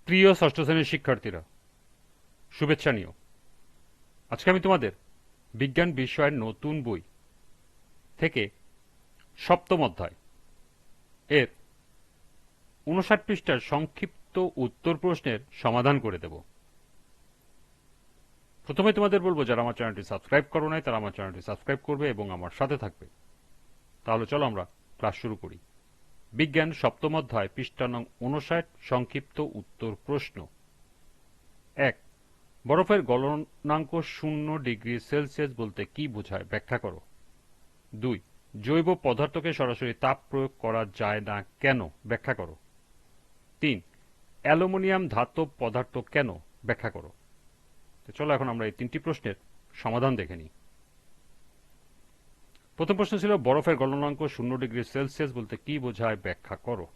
প্রিয় ষষ্ঠ শ্রেণীর শিক্ষার্থীরা, শুভেচ্ছা নিও। আজকে আমি তোমাদের বিজ্ঞান বিষয়ের নতুন বই থেকে সপ্তম অধ্যায় এর ৫৯ পৃষ্ঠার সংক্ষিপ্ত উত্তর প্রশ্নের সমাধান করে দেব। প্রথমে তোমাদের বলবো, যারা আমার চ্যানেলটি সাবস্ক্রাইব করো নাই তারা আমার চ্যানেলটি সাবস্ক্রাইব করবে এবং আমার সাথে থাকবে। তাহলে চলো আমরা ক্লাস শুরু করি। বিজ্ঞান সপ্তম অধ্যায় পৃষ্ঠা নং ৫৯, সংক্ষিপ্ত উত্তর প্রশ্ন। ১. বরফের গলনাঙ্ক 0°C বলতে কি বোঝায়, ব্যাখ্যা করো। ২. জৈব পদার্থকে সরাসরি তাপ প্রয়োগ করা যায় না কেন, ব্যাখ্যা করো। ৩. অ্যালুমিনিয়াম ধাতব পদার্থ কেন, ব্যাখ্যা করো। তো চলো এখন আমরা এই 3টি প্রশ্নের সমাধান দেখে নিই। প্রথম প্রশ্ন ছিল বরফের গলনাঙ্ক 0°C বলতে কি বোঝায়, ব্যাখ্যা করো।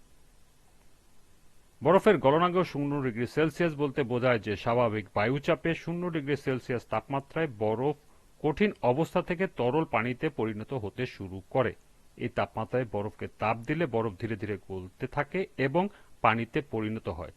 বরফের গলনাঙ্ক 0°C বলতে বোঝায় যে স্বাভাবিক বায়ুচাপে 0°C তাপমাত্রায় বরফ কঠিন অবস্থা থেকে তরল পানিতে পরিণত হতে শুরু করে। এই তাপমাত্রায় বরফকে তাপ দিলে বরফ ধীরে ধীরে গলতে থাকে এবং পানিতে পরিণত হয়।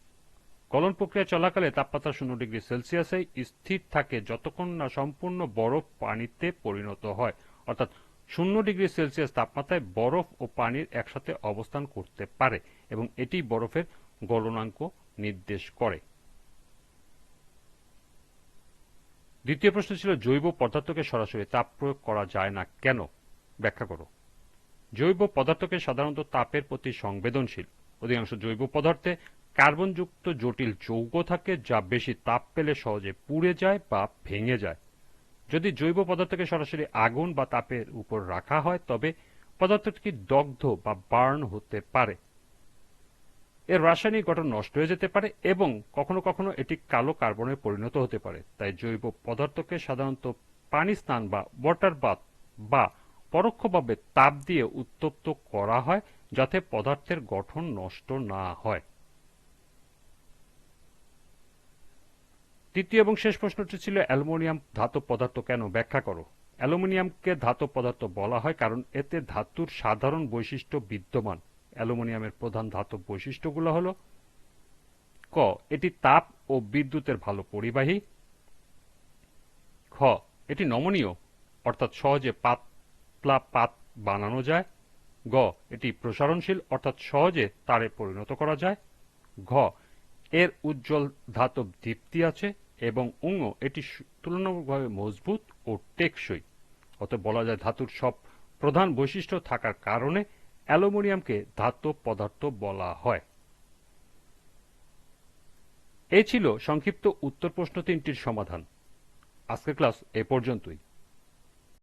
গলন প্রক্রিয়া চলাকালে তাপমাত্রা 0°C স্থির থাকে যতক্ষণ না সম্পূর্ণ বরফ পানিতে পরিণত হয়, অর্থাৎ 0°C তাপমাত্রায় বরফ ও পানির একসাথে অবস্থান করতে পারে এবং এটি বরফের গলনাঙ্ক নির্দেশ করে। দ্বিতীয় প্রশ্ন ছিল জৈব পদার্থকে সরাসরি তাপ প্রয়োগ করা যায় না কেন, ব্যাখ্যা করো। জৈব পদার্থকে সাধারণত তাপের প্রতি সংবেদনশীল। অধিকাংশ জৈব পদার্থে কার্বনযুক্ত জটিল যৌগ থাকে যা বেশি তাপ পেলে সহজে পুড়ে যায় বা ভেঙে যায়। যদি জৈব পদার্থকে সরাসরি আগুন বা তাপের উপর রাখা হয় তবে পদার্থটি দগ্ধ বা বার্ন হতে পারে। এর রাসায়নিক গঠন নষ্ট হয়ে যেতে পারে এবং কখনো কখনো এটি কালো কার্বনে পরিণত হতে পারে। তাই জৈব পদার্থকে সাধারণত পানি স্নান বা ওয়াটার বাথ বা পরোক্ষভাবে তাপ দিয়ে উত্তপ্ত করা হয় যাতে পদার্থের গঠন নষ্ট না হয়। তৃতীয় এবং শেষ প্রশ্নটি ছিল অ্যালুমিনিয়াম ধাতব পদার্থ কেন, ব্যাখ্যা করো। অ্যালুমিনিয়ামকে ধাতব পদার্থ বলা হয় কারণ এতে ধাতুর সাধারণ বৈশিষ্ট্য বিদ্যমান। অ্যালুমিনিয়ামের প্রধান ধাতব বৈশিষ্ট্যগুলো হল: ক. এটি তাপ ও বিদ্যুতের ভালো পরিবাহী। খ. এটি নমনীয়, অর্থাৎ সহজে পাতলা পাত বানানো যায়। গ. এটি প্রসারণশীল, অর্থাৎ সহজে তারে পরিণত করা যায়। ঘ. এর উজ্জ্বল ধাতব দীপ্তি আছে। এবং ঙ. এটি তুলনামূলকভাবে মজবুত ও টেকসই। অতএব বলা যায় ধাতুর সব প্রধান বৈশিষ্ট্য থাকার কারণে অ্যালুমিনিয়ামকে ধাতব পদার্থ বলা হয়। এই ছিল সংক্ষিপ্ত উত্তর প্রশ্ন 3টির সমাধান। আজকের ক্লাস এ পর্যন্তই।